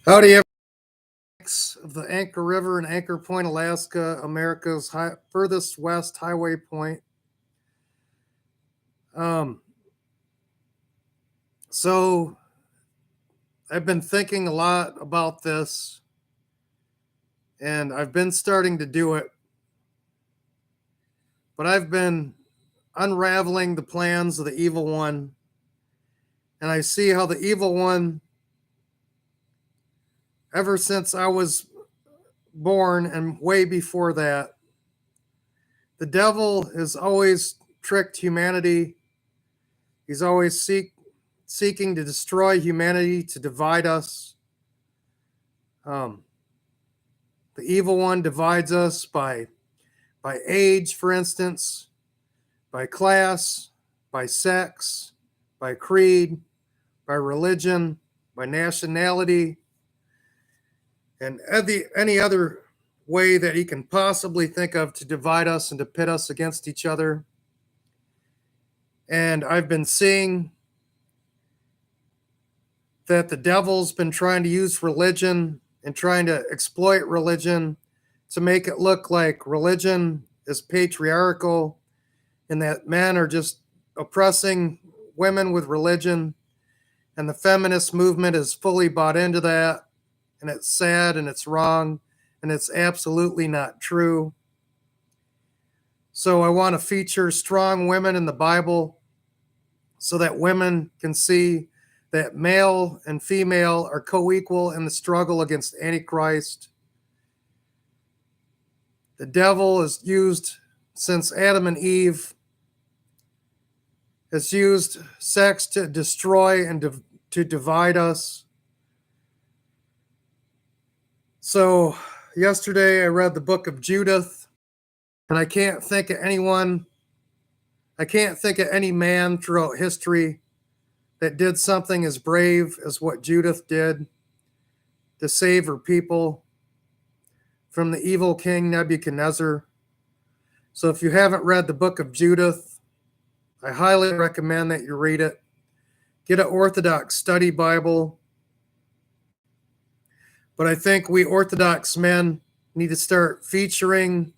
Howdy, everyone of the Anchor River in Anchor Point, Alaska, America's furthest west highway point. Um, so I've been thinking a lot about this, and I've been starting to do it, but I've been unraveling the plans of the evil one, and I see how the evil one, ever since I was born and way before that, the devil has always tricked humanity. He's always seeking to destroy humanity, to divide us. Um, the evil one divides us by age, for instance, by class, by sex, by creed, by religion, by nationality, and any other way that he can possibly think of to divide us and to pit us against each other. And I've been seeing that the devil's been trying to use religion and trying to exploit religion to make it look like religion is patriarchal and that men are just oppressing women with religion. And the feminist movement is fully bought into that. And it's sad and it's wrong and it's absolutely not true. So I want to feature strong women in the Bible so that women can see that male and female are co-equal in the struggle against Antichrist. The devil is used since Adam and Eve, has used sex to destroy and to divide us. So yesterday I read the book of Judith, and I can't think of any man throughout history that did something as brave as what Judith did to save her people from the evil king Nebuchadnezzar. So if you haven't read the book of Judith, I highly recommend that you read it. Get an Orthodox study Bible. But I think we Orthodox men need to start featuring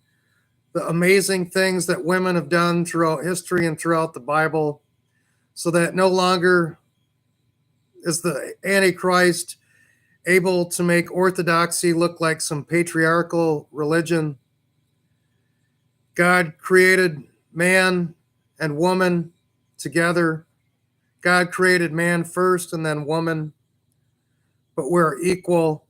the amazing things that women have done throughout history and throughout the Bible, so that no longer is the Antichrist able to make orthodoxy look like some patriarchal religion. God created man and woman together. God created man first and then woman, but we're equal.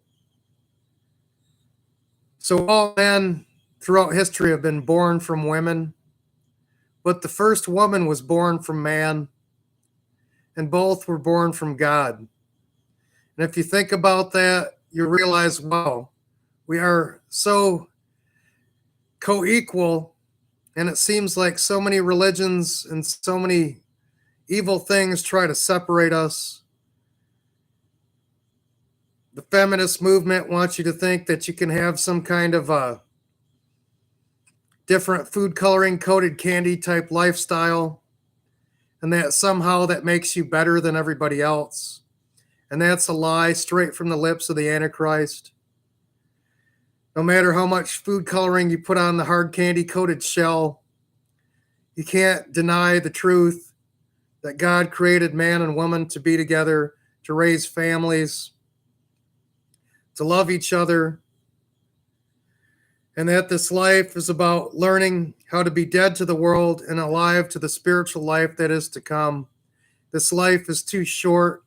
So all men throughout history have been born from women, but the first woman was born from man, and both were born from God. And if you think about that, you realize, wow, we are so co-equal, and it seems like so many religions and so many evil things try to separate us. The feminist movement wants you to think that you can have some kind of a different food coloring coated candy type lifestyle, and that somehow that makes you better than everybody else. And that's a lie straight from the lips of the Antichrist. No matter how much food coloring you put on the hard candy coated shell, you can't deny the truth that God created man and woman to be together, to raise families, to love each other, and that this life is about learning how to be dead to the world and alive to the spiritual life that is to come. This life is too short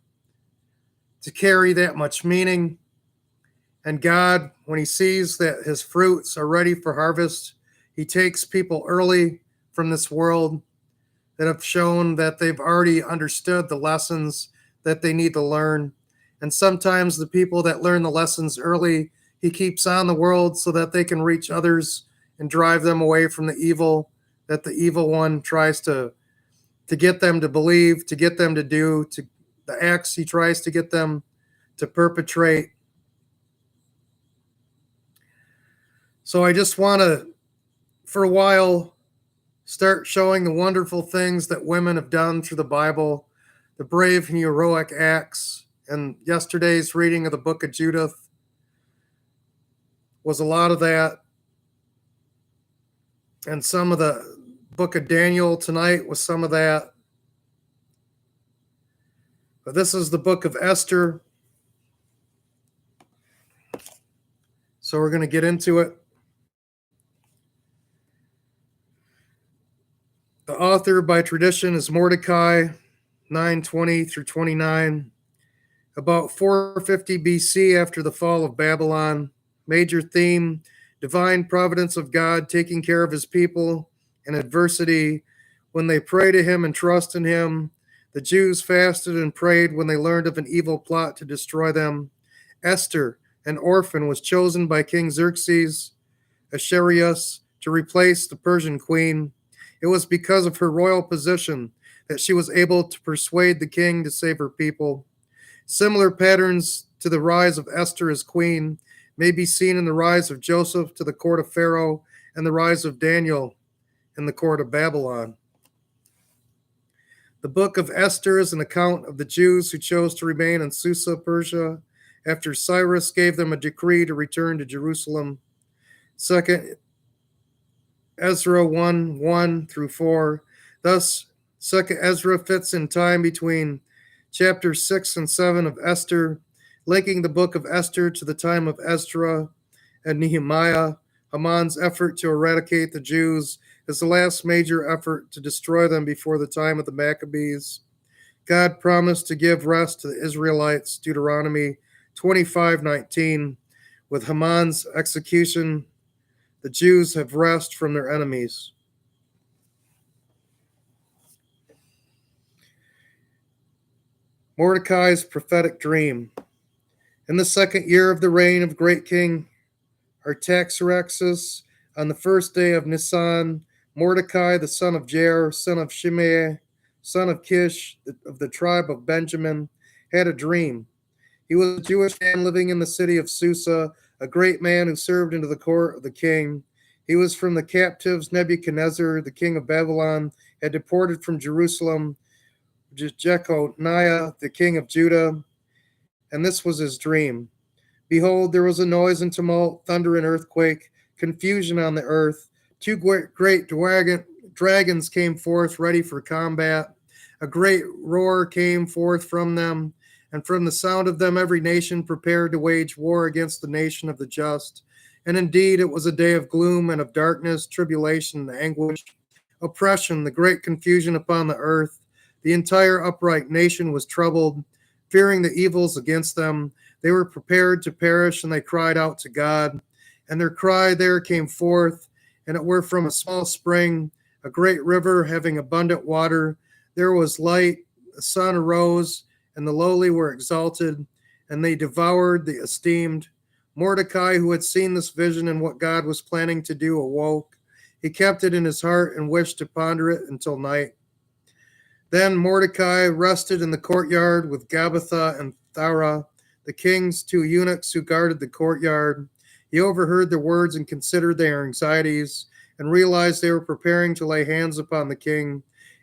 to carry that much meaning. And God, when he sees that his fruits are ready for harvest, he takes people early from this world that have shown that they've already understood the lessons that they need to learn. And sometimes the people that learn the lessons early, he keeps on the world so that they can reach others and drive them away from the evil that the evil one tries to get them to believe, to get them to do, to the acts he tries to get them to perpetrate. So I just want to, for a while, start showing the wonderful things that women have done through the Bible, the brave and heroic acts And yesterday's reading of the book of Judith was a lot of that. And some of the book of Daniel tonight was some of that. But this is the book of Esther. So we're going to get into it. The author by tradition is Mordecai, 920 through 29. About 450 BC, after the fall of Babylon. Major theme, divine providence of God taking care of his people in adversity. When they pray to him and trust in him, the Jews fasted and prayed when they learned of an evil plot to destroy them. Esther, an orphan, was chosen by King Xerxes Ahasuerus to replace the Persian queen. It was because of her royal position that she was able to persuade the king to save her people. Similar patterns to the rise of Esther as queen may be seen in the rise of Joseph to the court of Pharaoh and the rise of Daniel in the court of Babylon. The book of Esther is an account of the Jews who chose to remain in Susa, Persia, after Cyrus gave them a decree to return to Jerusalem. Second Ezra 1:1 through 4. Thus, Second Ezra fits in time between chapters 6 and 7 of Esther, linking the book of Esther to the time of Ezra and Nehemiah. Haman's effort to eradicate the Jews is the last major effort to destroy them before the time of the Maccabees. God promised to give rest to the Israelites, Deuteronomy 25:19. With Haman's execution, the Jews have rest from their enemies. Mordecai's prophetic dream. In the second year of the reign of great King Artaxerxes, on the first day of Nisan, Mordecai, the son of Jair, son of Shimei, son of Kish, of the tribe of Benjamin, had a dream. He was a Jewish man living in the city of Susa, a great man who served into the court of the king. He was from the captives Nebuchadnezzar, the king of Babylon, had deported from Jerusalem, Jeconiah, the king of Judah, and this was his dream. Behold, there was a noise and tumult, thunder and earthquake, confusion on the earth. Two great dragons came forth ready for combat. A great roar came forth from them, and from the sound of them every nation prepared to wage war against the nation of the just. And indeed it was a day of gloom and of darkness, tribulation and anguish, oppression, the great confusion upon the earth. The entire upright nation was troubled, fearing the evils against them. They were prepared to perish, and they cried out to God. And their cry there came forth, and it were from a small spring, a great river having abundant water. There was light, the sun arose, and the lowly were exalted, and they devoured the esteemed. Mordecai, who had seen this vision and what God was planning to do, awoke. He kept it in his heart and wished to ponder it until night. Then Mordecai rested in the courtyard with Gabbatha and Thara, the king's two eunuchs who guarded the courtyard. He overheard their words and considered their anxieties, and realized they were preparing to lay hands upon the king,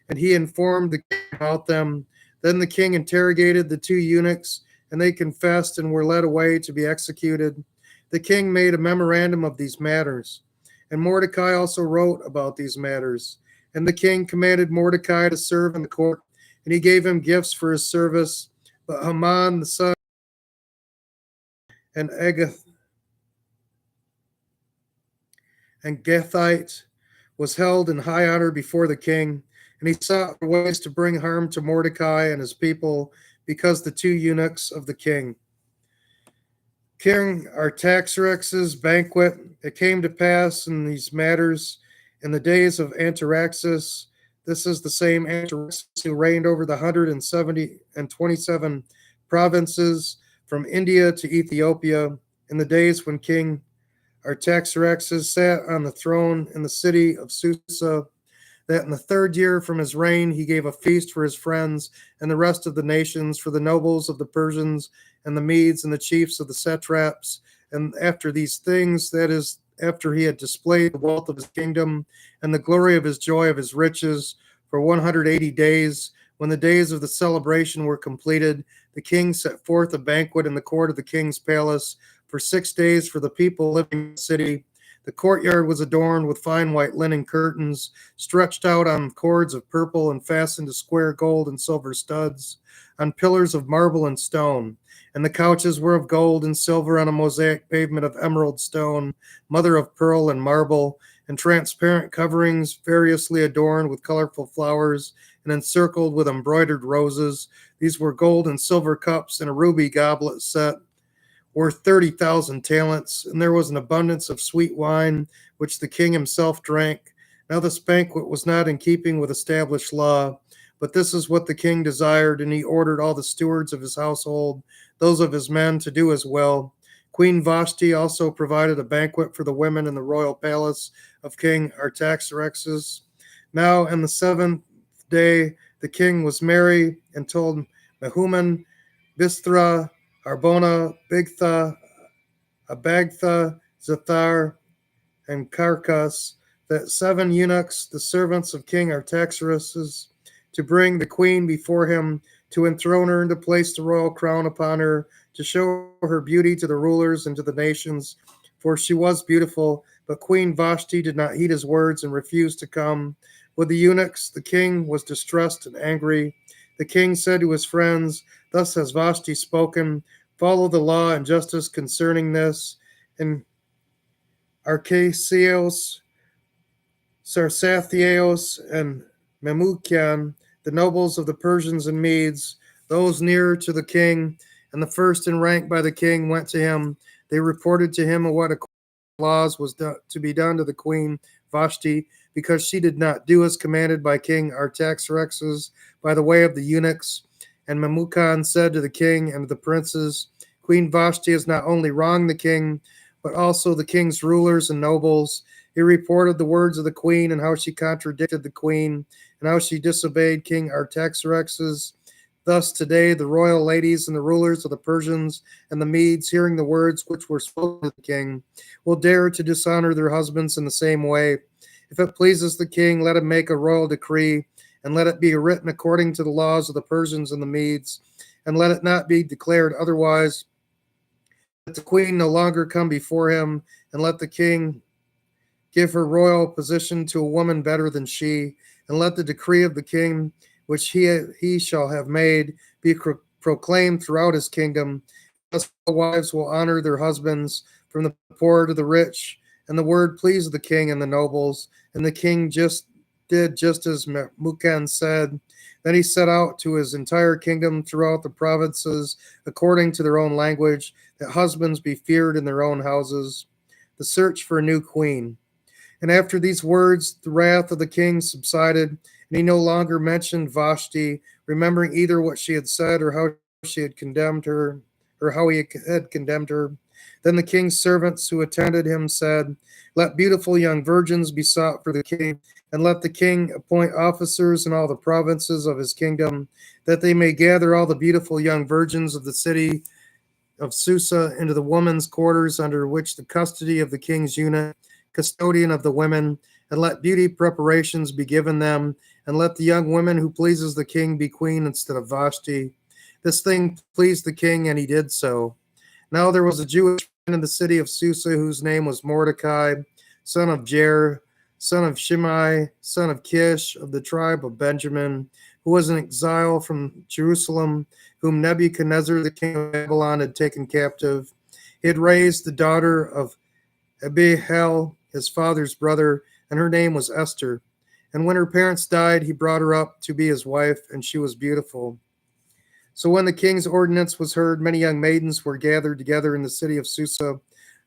and he informed the king about them. Then the king interrogated the two eunuchs, and they confessed and were led away to be executed. The king made a memorandum of these matters, and Mordecai also wrote about these matters. And the king commanded Mordecai to serve in the court, and he gave him gifts for his service. But Haman, the son, and Gethite was held in high honor before the king, and he sought ways to bring harm to Mordecai and his people because the two eunuchs of the king. King Artaxerxes' banquet, it came to pass in these matters in the days of Antichrist. This is the same Antichrist who reigned over the 127 provinces from India to Ethiopia in the days when King Artaxerxes sat on the throne in the city of Susa, that in the third year from his reign he gave a feast for his friends and the rest of the nations, for the nobles of the Persians and the Medes and the chiefs of the satraps. And after these things, that is, after he had displayed the wealth of his kingdom and the glory of his joy of his riches for 180 days, When the days of the celebration were completed, the king set forth a banquet in the court of the king's palace for 6 days for the people living in the city. The courtyard was adorned with fine white linen curtains, stretched out on cords of purple and fastened to square gold and silver studs, on pillars of marble and stone. And the couches were of gold and silver on a mosaic pavement of emerald stone, mother of pearl and marble, and transparent coverings variously adorned with colorful flowers and encircled with embroidered roses. These were gold and silver cups and a ruby goblet set worth 30,000 talents, and there was an abundance of sweet wine, which the king himself drank. Now this banquet was not in keeping with established law, but this is what the king desired, and he ordered all the stewards of his household, those of his men, to do as well. Queen Vashti also provided a banquet for the women in the royal palace of King Artaxerxes. Now, in the seventh day, the king was merry and told Mehuman, Bisthra, Harbona, Bigtha, Abagtha, Zathar, and Carcas, that 7 eunuchs, the servants of King Artaxerxes, to bring the queen before him, to enthrone her and to place the royal crown upon her, to show her beauty to the rulers and to the nations, for she was beautiful. But Queen Vashti did not heed his words and refused to come. With the eunuchs, the king was distressed and angry. The king said to his friends, Thus has Vashti spoken. Follow the law and justice concerning this. And Archasios, Sarsathios, and Memucan, the nobles of the Persians and Medes, those near to the king, and the first in rank by the king, went to him. They reported to him what laws was to be done to the queen Vashti, because she did not do as commanded by King Artaxerxes by the way of the eunuchs. And Memucan said to the king and to the princes, Queen Vashti has not only wronged the king, but also the king's rulers and nobles. He reported the words of the queen and how she contradicted the queen and how she disobeyed King Artaxerxes. Thus today the royal ladies and the rulers of the Persians and the Medes, hearing the words which were spoken to the king, will dare to dishonor their husbands in the same way. If it pleases the king, let him make a royal decree, and let it be written according to the laws of the Persians and the Medes, and let it not be declared otherwise. Let the queen no longer come before him, and let the king give her royal position to a woman better than she, and let the decree of the king, which he shall have made, be proclaimed throughout his kingdom. Thus wives will honor their husbands, from the poor to the rich. And the word pleased the king and the nobles, and the king did just as Memucan said. Then he set out to his entire kingdom throughout the provinces, according to their own language, that husbands be feared in their own houses. The search for a new queen. And after these words, the wrath of the king subsided, and he no longer mentioned Vashti, remembering either what she had said or how she had condemned her, or how he had condemned her. Then the king's servants who attended him said, Let beautiful young virgins be sought for the king, and let the king appoint officers in all the provinces of his kingdom, that they may gather all the beautiful young virgins of the city of Susa into the women's quarters, under which the custody of the king's eunuch, custodian of the women, and let beauty preparations be given them, and let the young woman who pleases the king be queen instead of Vashti. This thing pleased the king, and he did so. Now there was a Jewish man in the city of Susa whose name was Mordecai, son of Jair, son of Shimei, son of Kish, of the tribe of Benjamin, who was in exile from Jerusalem, whom Nebuchadnezzar the king of Babylon had taken captive. He had raised the daughter of Abihail, his father's brother, and her name was Esther. And when her parents died, he brought her up to be his wife, and she was beautiful. So when the king's ordinance was heard, many young maidens were gathered together in the city of Susa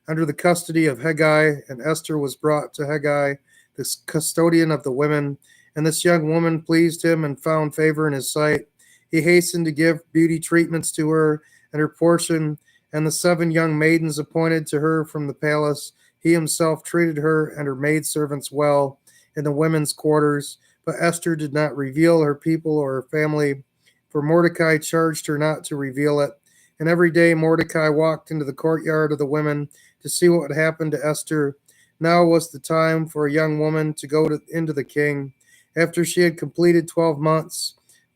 under the custody of Hegai, and Esther was brought to Hegai, the custodian of the women. And this young woman pleased him and found favor in his sight. He hastened to give beauty treatments to her and her portion, and the 7 young maidens appointed to her from the palace. He himself treated her and her maidservants well in the women's quarters, but Esther did not reveal her people or her family, for Mordecai charged her not to reveal it. And every day Mordecai walked into the courtyard of the women to see what had happened to Esther. Now was the time for a young woman to go into the king, after she had completed 12 months.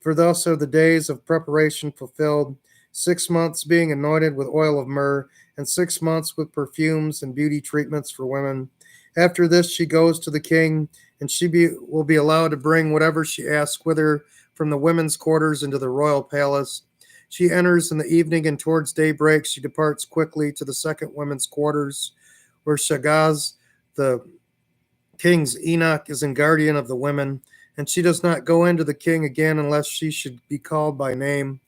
For thus are the days of preparation fulfilled, 6 months being anointed with oil of myrrh, and 6 months with perfumes and beauty treatments for women. After this she goes to the king, and will be allowed to bring whatever she asks with her from the women's quarters into the royal palace. She enters in the evening, and towards daybreak she departs quickly to the second women's quarters, where Shagaz, the king's Enoch, is in guardian of the women, and she does not go into the king again unless she should be called by name.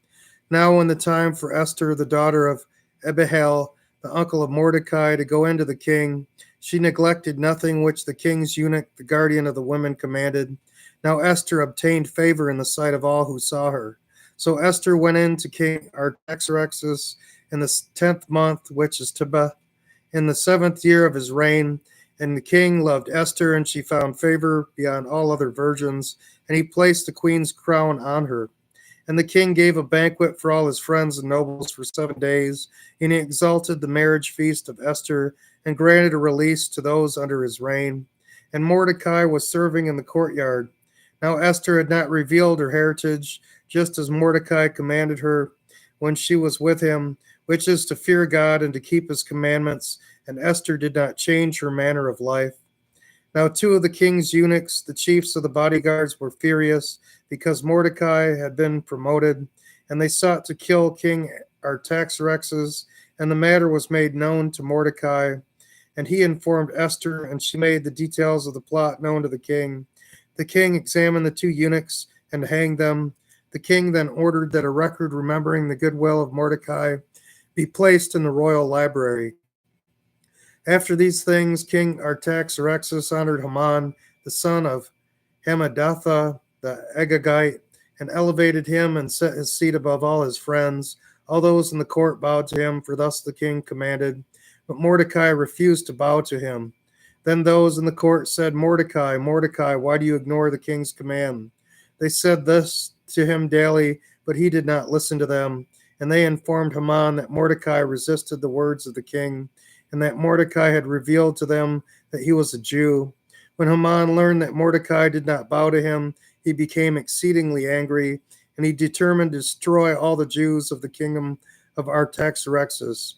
Now, when the time for Esther, the daughter of Abihail, the uncle of Mordecai, to go into the king, she neglected nothing which the king's eunuch, the guardian of the women, commanded. Now Esther obtained favor in the sight of all who saw her. So Esther went in to King Artaxerxes in the 10th month, which is Tebeth, in the 7th year of his reign. And the king loved Esther, and she found favor beyond all other virgins, and he placed the queen's crown on her. And the king gave a banquet for all his friends and nobles for 7 days, and he exalted the marriage feast of Esther, and granted a release to those under his reign. And Mordecai was serving in the courtyard. Now Esther had not revealed her heritage, just as Mordecai commanded her when she was with him, which is to fear God and to keep his commandments, and Esther did not change her manner of life. Now 2 of the king's eunuchs, the chiefs of the bodyguards, were furious because Mordecai had been promoted, and they sought to kill King Artaxerxes, and the matter was made known to Mordecai, and he informed Esther, and she made the details of the plot known to the king. The king examined the 2 eunuchs and hanged them. The king then ordered that a record remembering the goodwill of Mordecai be placed in the royal library. After these things, King Artaxerxes honored Haman, the son of Hammedatha, the Agagite, and elevated him and set his seat above all his friends. All those in the court bowed to him, for thus the king commanded. But Mordecai refused to bow to him. Then those in the court said, Mordecai, Mordecai, why do you ignore the king's command? They said this to him daily, but he did not listen to them. And they informed Haman that Mordecai resisted the words of the king, and that Mordecai had revealed to them that he was a Jew. When Haman learned that Mordecai did not bow to him, he became exceedingly angry, and he determined to destroy all the Jews of the kingdom of Artaxerxes.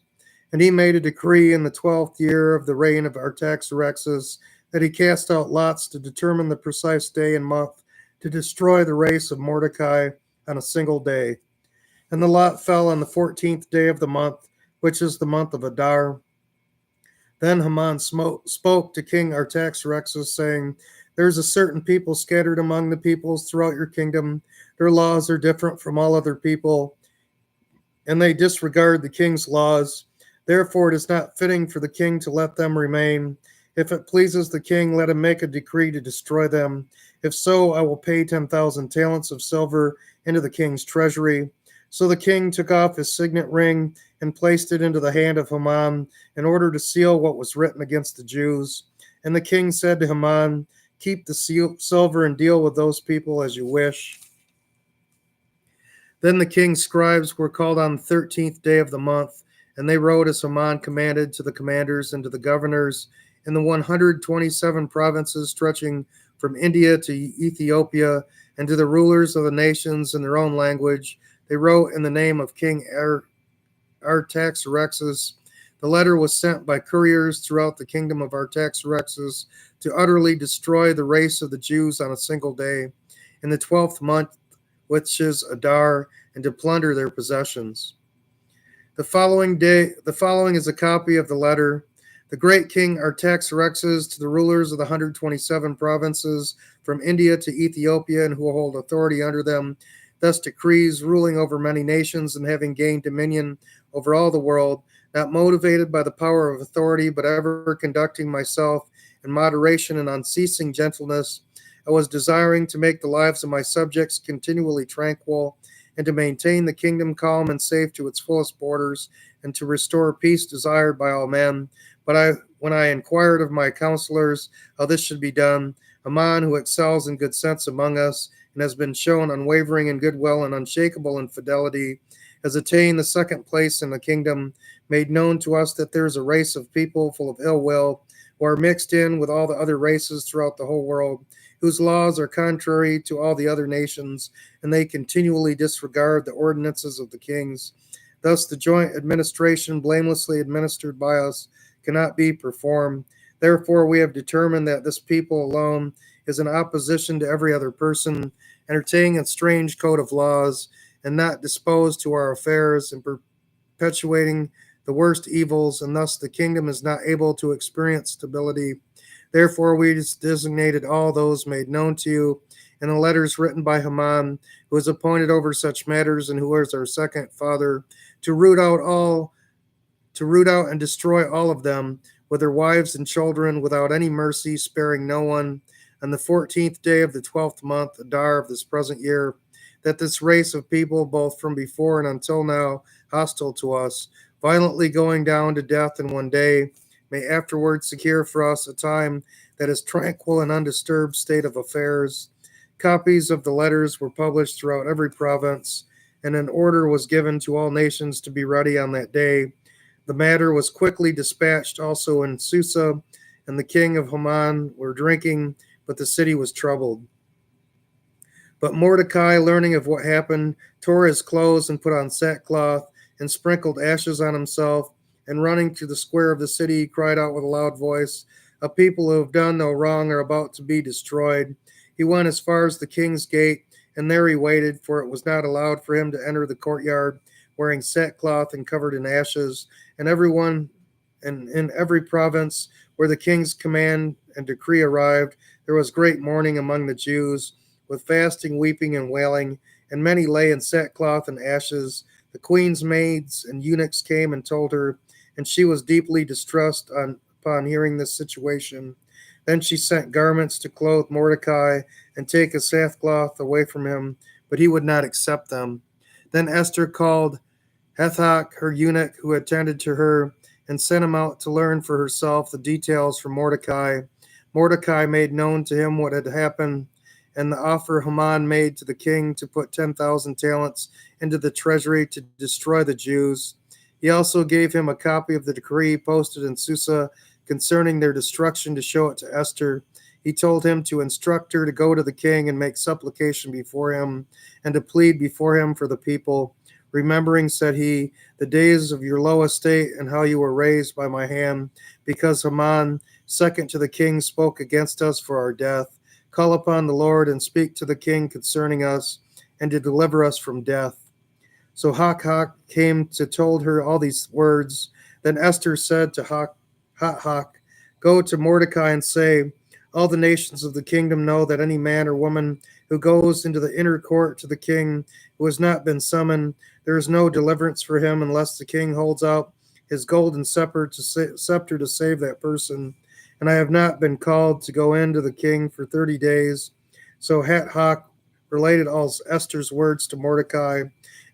And he made a decree in the 12th year of the reign of Artaxerxes that he cast out lots to determine the precise day and month to destroy the race of Mordecai on a single day. And the lot fell on the 14th day of the month, which is the month of Adar. Then Haman spoke to King Artaxerxes, saying, There is a certain people scattered among the peoples throughout your kingdom. Their laws are different from all other people, and they disregard the king's laws. Therefore, it is not fitting for the king to let them remain. If it pleases the king, let him make a decree to destroy them. If so, I will pay 10,000 talents of silver into the king's treasury. So the king took off his signet ring and placed it into the hand of Haman in order to seal what was written against the Jews. And the king said to Haman, Keep the silver and deal with those people as you wish. Then the king's scribes were called on the 13th day of the month, and they wrote as Haman commanded to the commanders and to the governors in the 127 provinces stretching from India to Ethiopia, and to the rulers of the nations in their own language. They wrote in the name of King Artaxerxes. The letter was sent by couriers throughout the kingdom of Artaxerxes to utterly destroy the race of the Jews on a single day, in the 12th month, which is Adar, and to plunder their possessions. The following is a copy of the letter. The great King Artaxerxes to the rulers of the 127 provinces from India to Ethiopia and who hold authority under them, thus decrees, ruling over many nations and having gained dominion over all the world, not motivated by the power of authority, but ever conducting myself in moderation and unceasing gentleness. I was desiring to make the lives of my subjects continually tranquil, and to maintain the kingdom calm and safe to its fullest borders, and to restore peace desired by all men. But when I inquired of my counselors how this should be done, Haman, who excels in good sense among us, and has been shown unwavering in goodwill and unshakable in fidelity, has attained the second place in the kingdom, made known to us that there is a race of people full of ill will, who are mixed in with all the other races throughout the whole world, whose laws are contrary to all the other nations, and they continually disregard the ordinances of the kings. Thus, the joint administration blamelessly administered by us cannot be performed. Therefore, we have determined that this people alone is in opposition to every other person, entertaining a strange code of laws, and not disposed to our affairs, and perpetuating the worst evils, and thus the kingdom is not able to experience stability. Therefore, we designated all those made known to you in the letters written by Haman, who is appointed over such matters and who is our second father, to root out and destroy all of them, with their wives and children, without any mercy, sparing no one, on the 14th day of the 12th month, Adar of this present year, that this race of people, both from before and until now, hostile to us, violently going down to death in one day, may afterward secure for us a time that is tranquil and undisturbed state of affairs. Copies of the letters were published throughout every province, and an order was given to all nations to be ready on that day. The matter was quickly dispatched also in Susa, and the king of Haman were drinking, but the city was troubled. But Mordecai, learning of what happened, tore his clothes and put on sackcloth and sprinkled ashes on himself, and running to the square of the city, he cried out with a loud voice, "A people who have done no wrong are about to be destroyed." He went as far as the king's gate, and there he waited, for it was not allowed for him to enter the courtyard, wearing sackcloth and covered in ashes. And everyone, and in every province where the king's command and decree arrived, there was great mourning among the Jews, with fasting, weeping, and wailing, and many lay in sackcloth and ashes. The queen's maids and eunuchs came and told her, and she was deeply distressed upon hearing this situation. Then she sent garments to clothe Mordecai and take his sackcloth away from him, but he would not accept them. Then Esther called Hathach, her eunuch, who attended to her, and sent him out to learn for herself the details from Mordecai. Mordecai made known to him what had happened, and the offer Haman made to the king to put 10,000 talents into the treasury to destroy the Jews. He also gave him a copy of the decree posted in Susa concerning their destruction to show it to Esther. He told him to instruct her to go to the king and make supplication before him, and to plead before him for the people. Remembering, said he, the days of your low estate and how you were raised by my hand, because Haman, second to the king, spoke against us for our death. Call upon the Lord and speak to the king concerning us, and to deliver us from death. So Hathach came to told her all these words. Then Esther said to Hathach, go to Mordecai and say, all the nations of the kingdom know that any man or woman who goes into the inner court to the king who has not been summoned, there is no deliverance for him unless the king holds out his golden scepter to save that person. And I have not been called to go in to the king for 30 days. So Hathach related all Esther's words to Mordecai.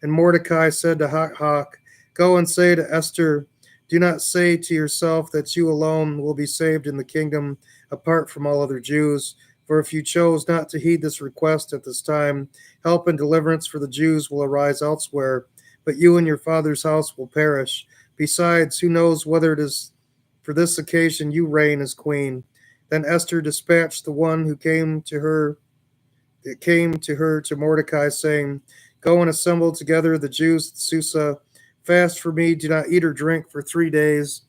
And Mordecai said to Hathach, go and say to Esther, do not say to yourself that you alone will be saved in the kingdom apart from all other Jews. For if you chose not to heed this request at this time, help and deliverance for the Jews will arise elsewhere, but you and your father's house will perish. Besides, who knows whether it is for this occasion you reign as queen. Then Esther dispatched the one who came to her to Mordecai, saying, go and assemble together the Jews at Susa. Fast for me, do not eat or drink for 3 days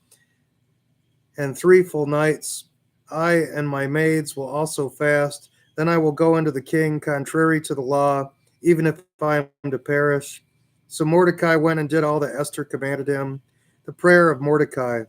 and 3 full nights. I and my maids will also fast. Then I will go into the king, contrary to the law, even if I am to perish. So Mordecai went and did all that Esther commanded him. The prayer of Mordecai.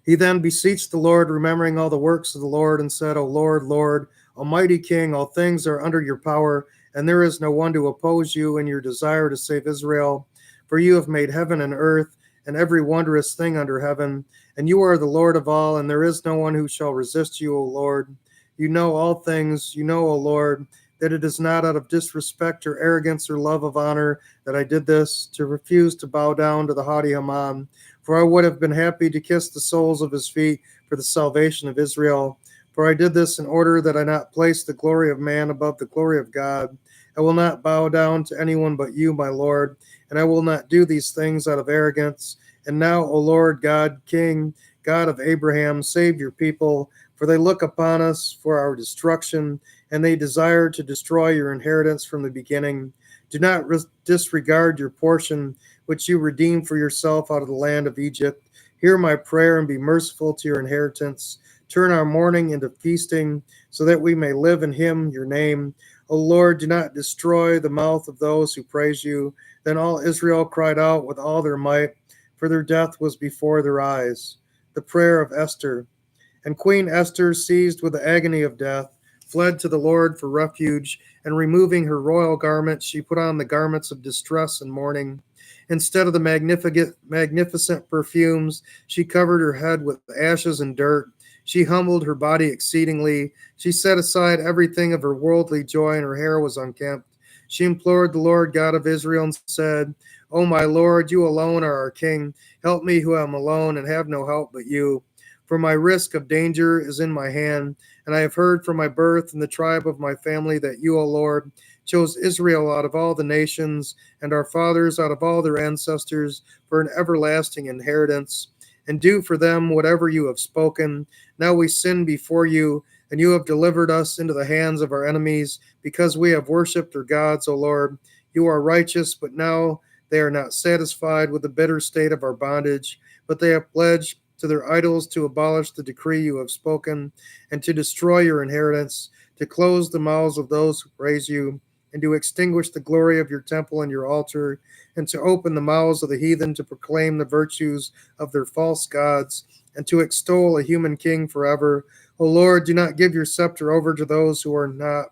He then beseeched the Lord, remembering all the works of the Lord, and said, O Lord, Lord, Almighty King, all things are under your power, and there is no one to oppose you in your desire to save Israel. For you have made heaven and earth, and every wondrous thing under heaven, and you are the Lord of all, and there is no one who shall resist you, O Lord. You know all things, you know, O Lord, that it is not out of disrespect or arrogance or love of honor that I did this, to refuse to bow down to the haughty Haman. For I would have been happy to kiss the soles of his feet for the salvation of Israel. For I did this in order that I not place the glory of man above the glory of God. I will not bow down to anyone but you, my Lord, and I will not do these things out of arrogance. And now, O Lord God, King, God of Abraham, save your people, for they look upon us for our destruction, and they desire to destroy your inheritance from the beginning. Do not disregard your portion, which you redeemed for yourself out of the land of Egypt. Hear my prayer and be merciful to your inheritance. Turn our mourning into feasting, so that we may live in him, your name. O Lord, do not destroy the mouth of those who praise you. Then all Israel cried out with all their might, for their death was before their eyes. The prayer of Esther. And Queen Esther, seized with the agony of death, fled to the Lord for refuge, and removing her royal garments, she put on the garments of distress and mourning. Instead of the magnificent perfumes, she covered her head with ashes and dirt. She humbled her body exceedingly. She set aside everything of her worldly joy, and her hair was unkempt. She implored the Lord God of Israel and said, O my Lord, you alone are our King. Help me who am alone and have no help but you. For my risk of danger is in my hand, and I have heard from my birth and the tribe of my family that you, O Lord, chose Israel out of all the nations, and our fathers out of all their ancestors, for an everlasting inheritance. And do for them whatever you have spoken. Now we sin before you, and you have delivered us into the hands of our enemies, because we have worshipped their gods, O Lord. You are righteous, but now they are not satisfied with the bitter state of our bondage, but they have pledged to their idols to abolish the decree you have spoken, and to destroy your inheritance, to close the mouths of those who praise you, and to extinguish the glory of your temple and your altar, and to open the mouths of the heathen to proclaim the virtues of their false gods, and to extol a human king forever. O Lord, do not give your scepter over to those who are not.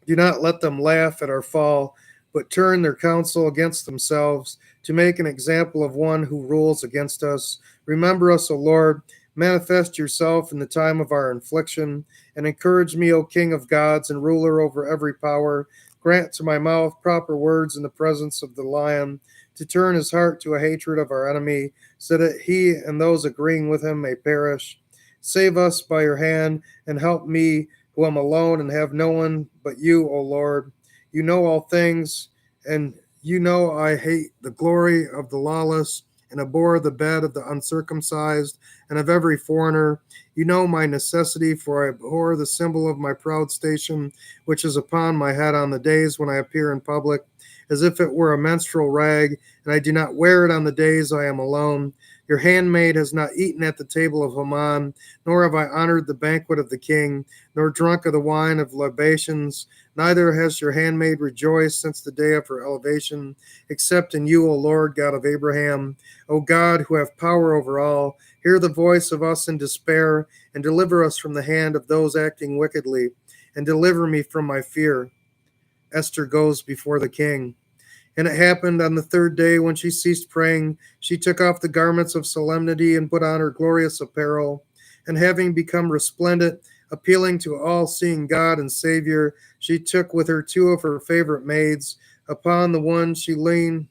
Do not let them laugh at our fall, but turn their counsel against themselves, to make an example of one who rules against us. Remember us, O Lord. Manifest yourself in the time of our affliction, and encourage me, O King of gods and ruler over every power. Grant to my mouth proper words in the presence of the lion, to turn his heart to a hatred of our enemy, so that he and those agreeing with him may perish. Save us by your hand, and help me, who am alone and have no one but you, O Lord. You know all things, and you know I hate the glory of the lawless, and abhor the bed of the uncircumcised, and of every foreigner. You know my necessity, for I abhor the symbol of my proud station, which is upon my head on the days when I appear in public, as if it were a menstrual rag, and I do not wear it on the days I am alone. Your handmaid has not eaten at the table of Haman, nor have I honored the banquet of the king, nor drunk of the wine of libations. Neither has your handmaid rejoiced since the day of her elevation, except in you, O Lord God of Abraham. O God, who have power over all, hear the voice of us in despair, and deliver us from the hand of those acting wickedly, and deliver me from my fear. Esther goes before the king. And it happened on the third day, when she ceased praying, she took off the garments of solemnity and put on her glorious apparel. And having become resplendent, appealing to all seeing God and Savior, she took with her two of her favorite maids. Upon the one she leaned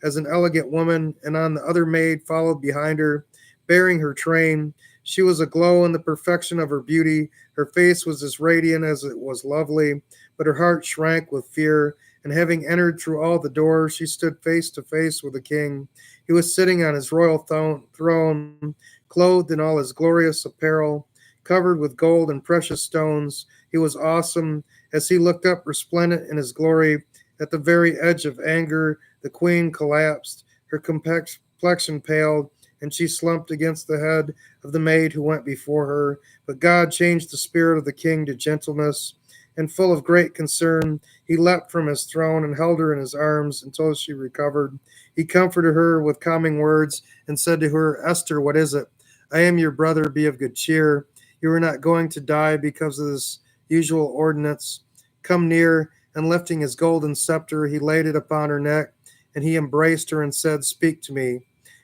as an elegant woman, and on the other maid followed behind her, bearing her train. She was aglow in the perfection of her beauty. Her face was as radiant as it was lovely, but her heart shrank with fear. And having entered through all the doors, she stood face to face with the king. He was sitting on his royal throne, clothed in all his glorious apparel, covered with gold and precious stones. He was awesome. As he looked up resplendent in his glory, at the very edge of anger, the queen collapsed. Her complexion paled, and she slumped against the head of the maid who went before her. But God changed the spirit of the king to gentleness, and full of great concern, he leapt from his throne and held her in his arms until she recovered. He comforted her with calming words and said to her, Esther, what is it? I am your brother. Be of good cheer. You are not going to die because of this usual ordinance. Come near. And lifting his golden scepter, he laid it upon her neck, and he embraced her and said, Speak to me.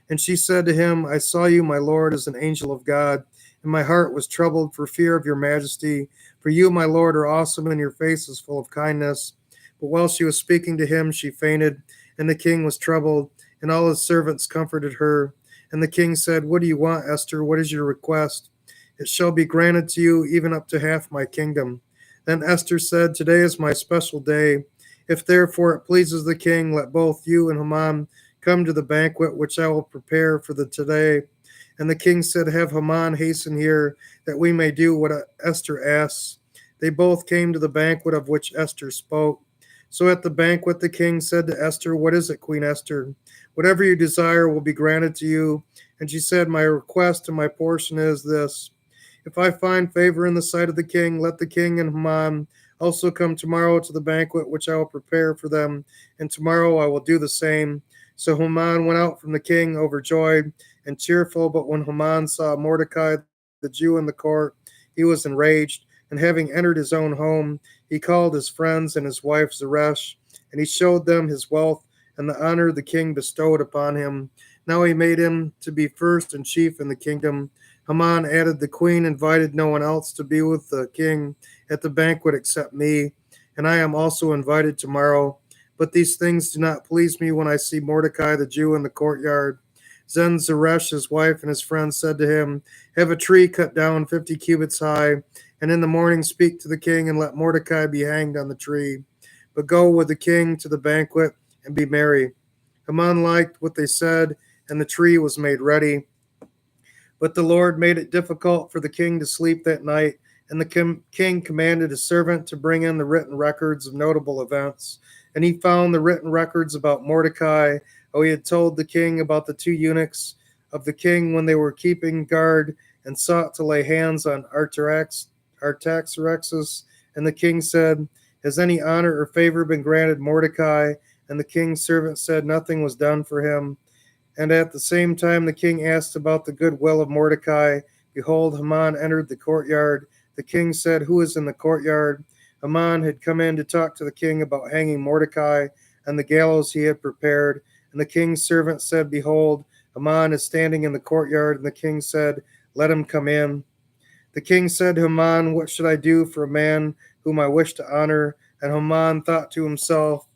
And she said to him, I saw you, my Lord, as an angel of God, and my heart was troubled for fear of your majesty. For you, my Lord, are awesome, and your face is full of kindness. But while she was speaking to him, she fainted, and the king was troubled, and all his servants comforted her. And the king said, What do you want, Esther? What is your request? It shall be granted to you, even up to half my kingdom. Then Esther said, Today is my special day. If therefore it pleases the king, let both you and Haman come to the banquet which I will prepare for the today. And the king said, have Haman hasten here, that we may do what Esther asks. They both came to the banquet of which Esther spoke. So at the banquet the king said to Esther, what is it, Queen Esther? Whatever you desire will be granted to you. And she said, my request and my portion is this. If I find favor in the sight of the king, let the king and Haman also come tomorrow to the banquet which I will prepare for them, and tomorrow I will do the same. So Haman went out from the king overjoyed and cheerful, but when Haman saw Mordecai, the Jew, in the court, he was enraged, and having entered his own home, he called his friends and his wife Zeresh, and he showed them his wealth and the honor the king bestowed upon him. Now he made him to be first and chief in the kingdom. Haman added, the queen invited no one else to be with the king at the banquet except me, and I am also invited tomorrow. But these things do not please me when I see Mordecai the Jew in the courtyard. Then Zeresh, his wife, and his friends said to him, have a tree cut down 50 cubits high, and in the morning speak to the king, and let Mordecai be hanged on the tree. But go with the king to the banquet and be merry. Haman liked what they said, and the tree was made ready. But the Lord made it difficult for the king to sleep that night, and the king commanded his servant to bring in the written records of notable events. And he found the written records about Mordecai, how he had told the king about the two eunuchs of the king when they were keeping guard, and sought to lay hands on Artaxerxes. And the king said, has any honor or favor been granted Mordecai? And the king's servant said, nothing was done for him. And at the same time the king asked about the goodwill of Mordecai. Behold, Haman entered the courtyard. The king said, who is in the courtyard? Haman had come in to talk to the king about hanging Mordecai on the gallows he had prepared. And the king's servant said, behold, Haman is standing in the courtyard. And the king said, let him come in. The king said to Haman, what should I do for a man whom I wish to honor? And Haman thought to himself,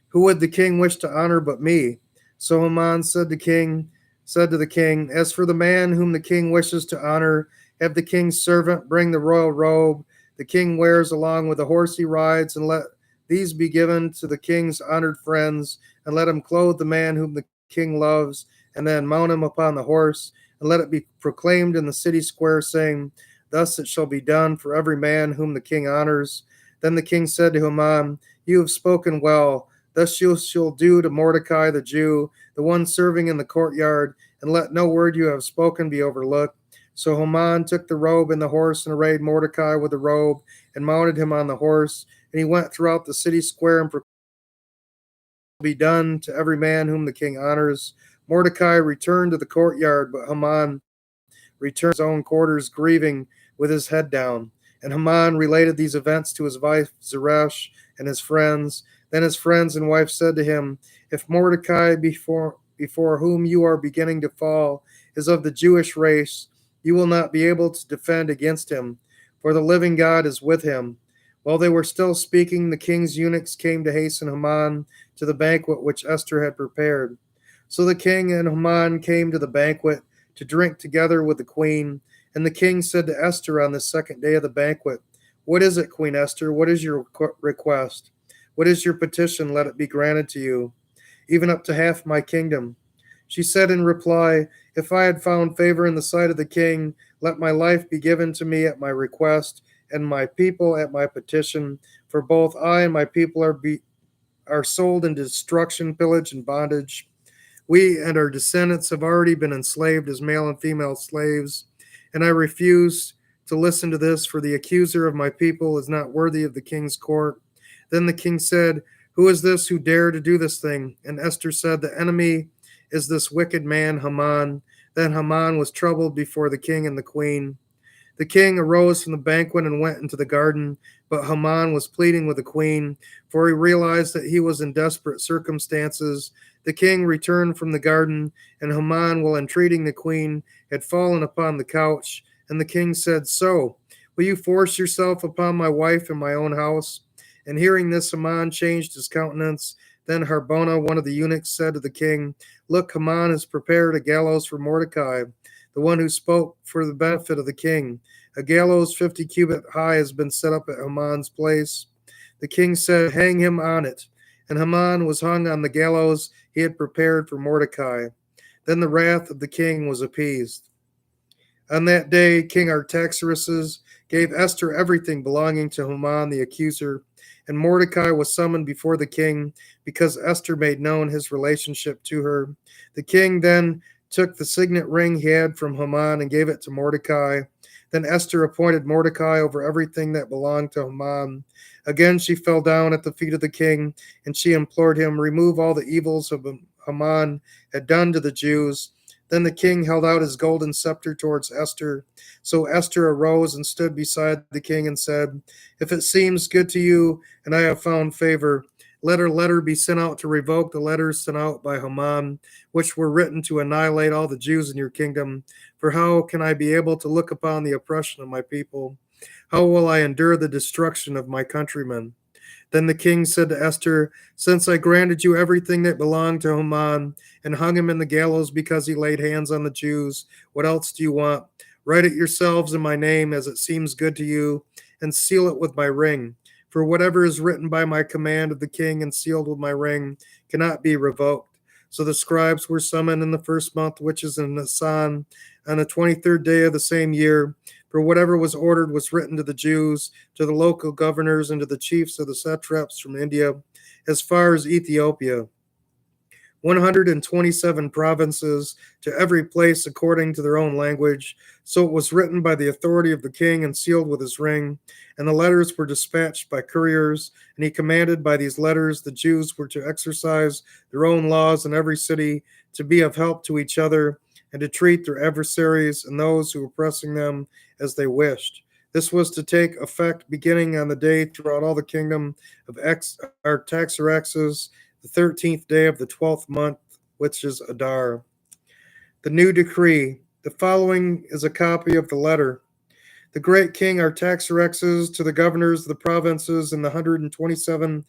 who would the king wish to honor but me? So Haman said to the king, as for the man whom the king wishes to honor, have the king's servant bring the royal robe the king wears along with the horse he rides, and let these be given to the king's honored friends, and let him clothe the man whom the king loves, and then mount him upon the horse, and let it be proclaimed in the city square, saying, thus it shall be done for every man whom the king honors. Then the king said to Haman, you have spoken well. Thus you shall do to Mordecai the Jew, the one serving in the courtyard, and let no word you have spoken be overlooked. So Haman took the robe and the horse, and arrayed Mordecai with the robe, and mounted him on the horse. And he went throughout the city square, and proclaimed, be done to every man whom the king honors. Mordecai returned to the courtyard, but Haman returned to his own quarters, grieving with his head down. And Haman related these events to his wife Zeresh and his friends. Then his friends and wife said to him, if Mordecai, before whom you are beginning to fall, is of the Jewish race, you will not be able to defend against him, for the living God is with him. While they were still speaking, the king's eunuchs came to hasten Haman to the banquet which Esther had prepared. So the king and Haman came to the banquet to drink together with the queen. And the king said to Esther on the second day of the banquet, what is it, Queen Esther? What is your request? What is your petition? Let it be granted to you, even up to half my kingdom. She said in reply, if I had found favor in the sight of the king, let my life be given to me at my request, and my people at my petition. For both I and my people are sold into destruction, pillage, and bondage. We and our descendants have already been enslaved as male and female slaves, and I refuse to listen to this, for the accuser of my people is not worthy of the king's court. Then the king said, who is this who dared to do this thing? And Esther said, the enemy is this wicked man Haman. Then Haman was troubled before the king and the queen. The king arose from the banquet and went into the garden, but Haman was pleading with the queen, for he realized that he was in desperate circumstances. The king returned from the garden, and Haman, while entreating the queen, had fallen upon the couch. And the king said, so, will you force yourself upon my wife in my own house? And hearing this, Haman changed his countenance. Then Harbona, one of the eunuchs, said to the king, look, Haman has prepared a gallows for Mordecai, the one who spoke for the benefit of the king. A gallows 50 cubits high has been set up at Haman's place. The king said, hang him on it. And Haman was hung on the gallows he had prepared for Mordecai. Then the wrath of the king was appeased. On that day, King Artaxerxes gave Esther everything belonging to Haman the accuser, and Mordecai was summoned before the king because Esther made known his relationship to her. The king then took the signet ring he had from Haman and gave it to Mordecai. Then Esther appointed Mordecai over everything that belonged to Haman. Again, she fell down at the feet of the king, and she implored him, "Remove all the evils of Haman had done to the Jews." Then the king held out his golden scepter towards Esther. So Esther arose and stood beside the king and said, "If it seems good to you, and I have found favor, let a letter be sent out to revoke the letters sent out by Haman, which were written to annihilate all the Jews in your kingdom. For how can I be able to look upon the oppression of my people? How will I endure the destruction of my countrymen?" Then the king said to Esther, "Since I granted you everything that belonged to Haman and hung him in the gallows because he laid hands on the Jews, what else do you want? Write it yourselves in my name as it seems good to you, and seal it with my ring. For whatever is written by my command of the king and sealed with my ring cannot be revoked." So the scribes were summoned in the first month, which is in Nisan, on the 23rd day of the same year. For whatever was ordered was written to the Jews, to the local governors, and to the chiefs of the satraps from India, as far as Ethiopia. 127 provinces, to every place according to their own language. So it was written by the authority of the king and sealed with his ring. And the letters were dispatched by couriers. And he commanded by these letters the Jews were to exercise their own laws in every city, to be of help to each other, and to treat their adversaries and those who were pressing them as they wished. This was to take effect beginning on the day throughout all the kingdom of Artaxerxes, the 13th day of the 12th month, which is Adar. The new decree. The following is a copy of the letter. The great king Artaxerxes to the governors of the provinces and the 127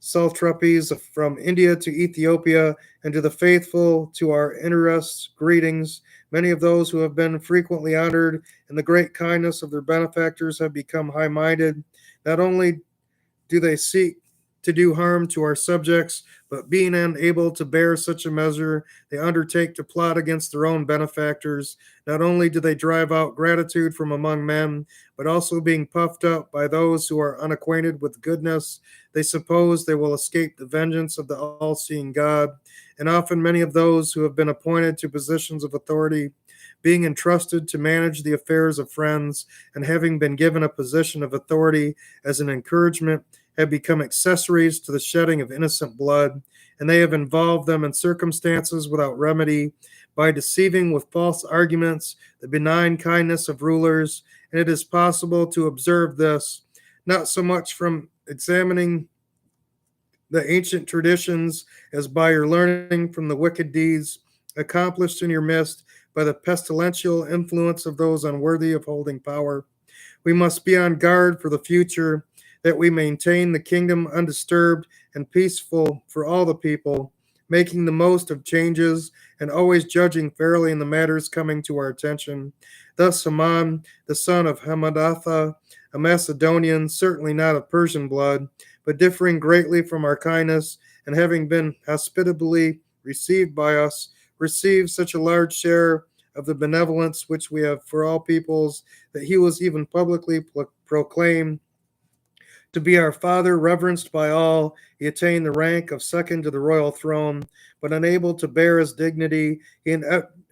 satrapies from India to Ethiopia, and to the faithful to our interests, greetings. Many of those who have been frequently honored in the great kindness of their benefactors have become high minded. Not only do they seek to do harm to our subjects, but being unable to bear such a measure, they undertake to plot against their own benefactors. Not only do they drive out gratitude from among men, but also being puffed up by those who are unacquainted with goodness, they suppose they will escape the vengeance of the all seeing God. And often many of those who have been appointed to positions of authority, being entrusted to manage the affairs of friends, and having been given a position of authority as an encouragement, have become accessories to the shedding of innocent blood, and they have involved them in circumstances without remedy by deceiving with false arguments the benign kindness of rulers. And it is possible to observe this, not so much from examining the ancient traditions as by your learning from the wicked deeds accomplished in your midst by the pestilential influence of those unworthy of holding power. We must be on guard for the future, that we maintain the kingdom undisturbed and peaceful for all the people, making the most of changes and always judging fairly in the matters coming to our attention. Thus Haman, the son of Hammedatha, a Macedonian, certainly not of Persian blood, but differing greatly from our kindness, and having been hospitably received by us, received such a large share of the benevolence which we have for all peoples, that he was even publicly proclaimed to be our father, reverenced by all. He attained the rank of second to the royal throne, but unable to bear his dignity, he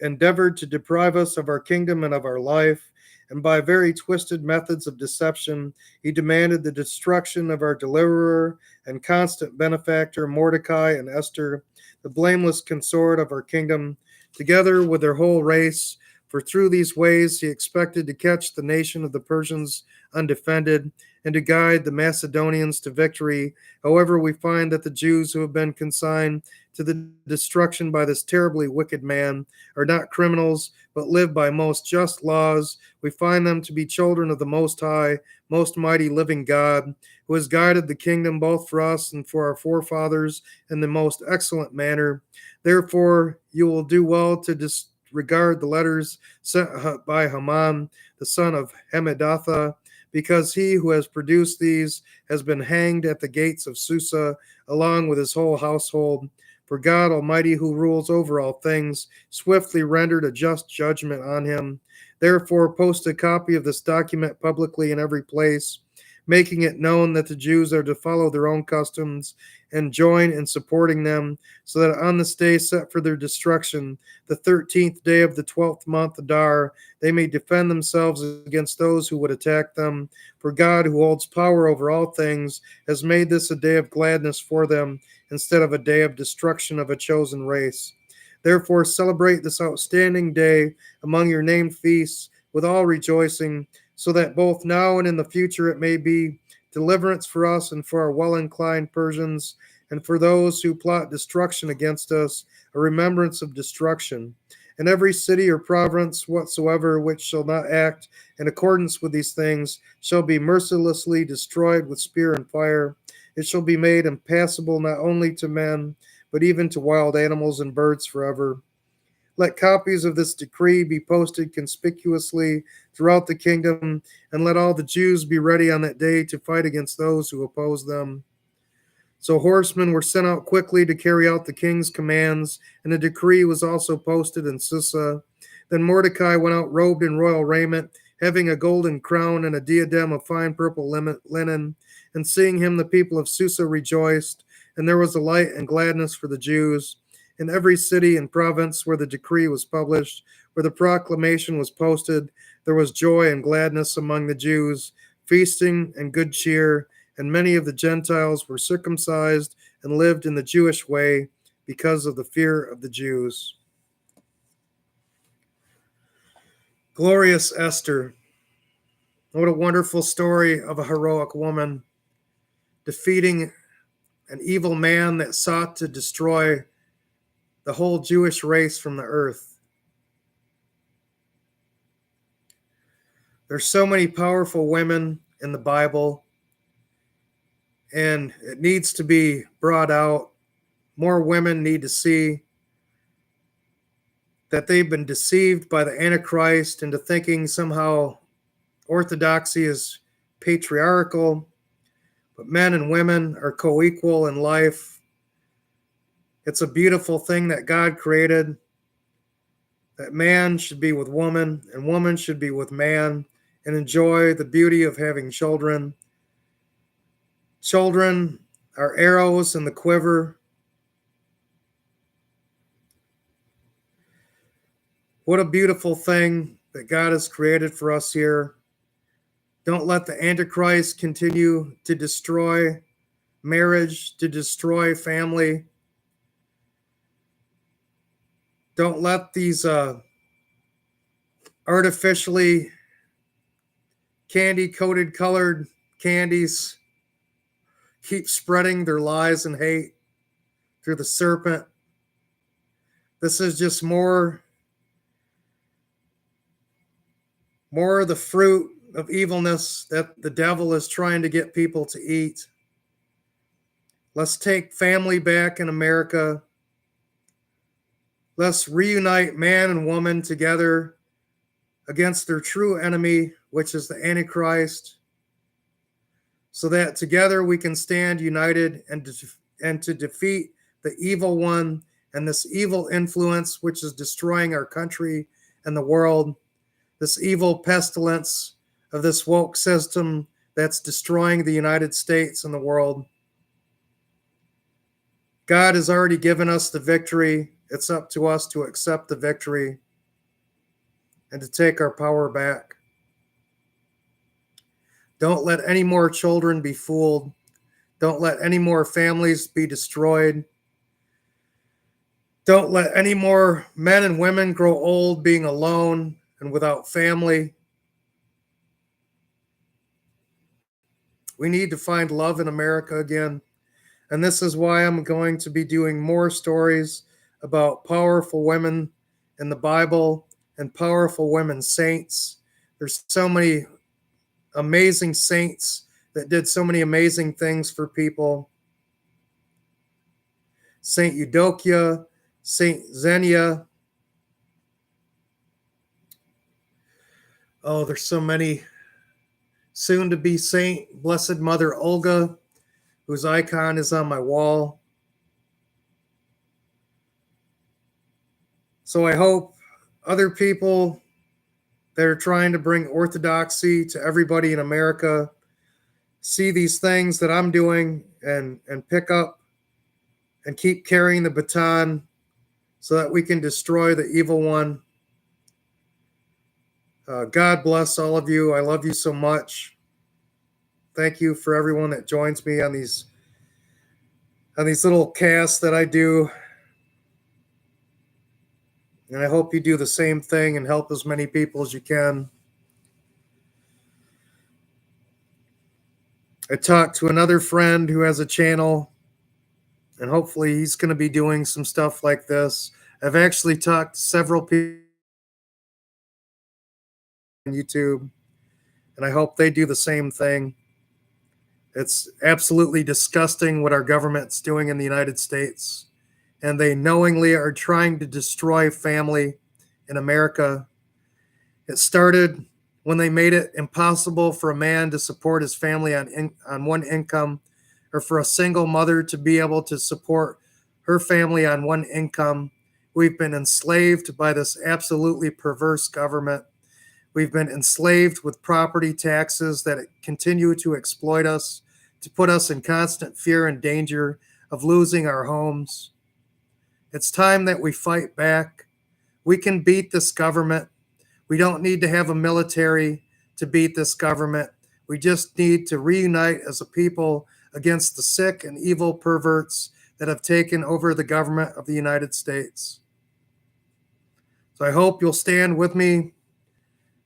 endeavored to deprive us of our kingdom and of our life. And by very twisted methods of deception, he demanded the destruction of our deliverer and constant benefactor, Mordecai and Esther, the blameless consort of our kingdom, together with their whole race. For through these ways he expected to catch the nation of the Persians undefended, and to guide the Macedonians to victory. However, we find that the Jews who have been consigned to the destruction by this terribly wicked man are not criminals, but live by most just laws. We find them to be children of the Most High, most mighty living God, who has guided the kingdom both for us and for our forefathers in the most excellent manner. Therefore, you will do well to disregard the letters sent by Haman, the son of Hammedatha, because he who has produced these has been hanged at the gates of Susa, along with his whole household. For God Almighty, who rules over all things, swiftly rendered a just judgment on him. Therefore, post a copy of this document publicly in every place, making it known that the Jews are to follow their own customs and join in supporting them, so that on this day set for their destruction, the 13th day of the 12th month Adar, they may defend themselves against those who would attack them. For God, who holds power over all things, has made this a day of gladness for them instead of a day of destruction of a chosen race. Therefore, celebrate this outstanding day among your named feasts with all rejoicing, so that both now and in the future it may be deliverance for us and for our well inclined Persians, and for those who plot destruction against us, a remembrance of destruction. And every city or province whatsoever which shall not act in accordance with these things shall be mercilessly destroyed with spear and fire. It shall be made impassable not only to men, but even to wild animals and birds forever. Let copies of this decree be posted conspicuously throughout the kingdom, and let all the Jews be ready on that day to fight against those who oppose them. So horsemen were sent out quickly to carry out the king's commands, and a decree was also posted in Susa. Then Mordecai went out robed in royal raiment, having a golden crown and a diadem of fine purple linen. And seeing him, the people of Susa rejoiced, and there was a light and gladness for the Jews. In every city and province where the decree was published, where the proclamation was posted, there was joy and gladness among the Jews, feasting and good cheer, and many of the Gentiles were circumcised and lived in the Jewish way because of the fear of the Jews. Glorious Esther. What a wonderful story of a heroic woman defeating an evil man that sought to destroy the whole Jewish race from the earth. There's so many powerful women in the Bible, and it needs to be brought out. More women need to see that they've been deceived by the Antichrist into thinking somehow orthodoxy is patriarchal, but men and women are co-equal in life. It's a beautiful thing that God created, that man should be with woman and woman should be with man and enjoy the beauty of having children. Children are arrows in the quiver. What a beautiful thing that God has created for us here. Don't let the Antichrist continue to destroy marriage, to destroy family. Don't let these artificially candy-coated colored candies keep spreading their lies and hate through the serpent. This is just more of the fruit of evilness that the devil is trying to get people to eat. Let's take family back in America. Let's reunite man and woman together against their true enemy, which is the Antichrist, so that together we can stand united and to defeat the evil one and this evil influence which is destroying our country and the world, this evil pestilence of this woke system that's destroying the United States and the world. God has already given us the victory. It's up to us to accept the victory and to take our power back. Don't let any more children be fooled. Don't let any more families be destroyed. Don't let any more men and women grow old being alone and without family. We need to find love in America again. And this is why I'm going to be doing more stories about powerful women in the Bible and powerful women saints. There's so many amazing saints that did so many amazing things for people. Saint Eudokia, Saint Xenia. Oh, there's so many. Soon to be Saint Blessed Mother Olga, whose icon is on my wall. So I hope other people They're trying to bring orthodoxy to everybody in America. See these things that I'm doing and pick up and keep carrying the baton so that we can destroy the evil one. God bless all of you. I love you so much. Thank you for everyone that joins me on these little casts that I do. And I hope you do the same thing and help as many people as you can. I talked to another friend who has a channel, and hopefully he's going to be doing some stuff like this. I've actually talked to several people on YouTube, and I hope they do the same thing. It's absolutely disgusting what our government's doing in the United States, and they knowingly are trying to destroy family in America. It started when they made it impossible for a man to support his family on one income, or for a single mother to be able to support her family on one income. We've been enslaved by this absolutely perverse government. We've been enslaved with property taxes that continue to exploit us, to put us in constant fear and danger of losing our homes. It's time that we fight back. We can beat this government. We don't need to have a military to beat this government. We just need to reunite as a people against the sick and evil perverts that have taken over the government of the United States. So I hope you'll stand with me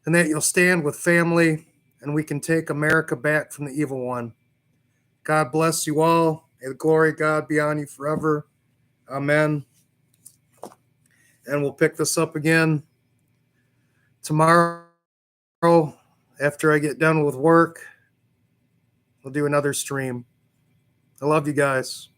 and that you'll stand with family, and we can take America back from the evil one. God bless you all. May the glory of God be on you forever. Amen. And we'll pick this up again tomorrow after I get done with work. We'll do another stream. I love you guys.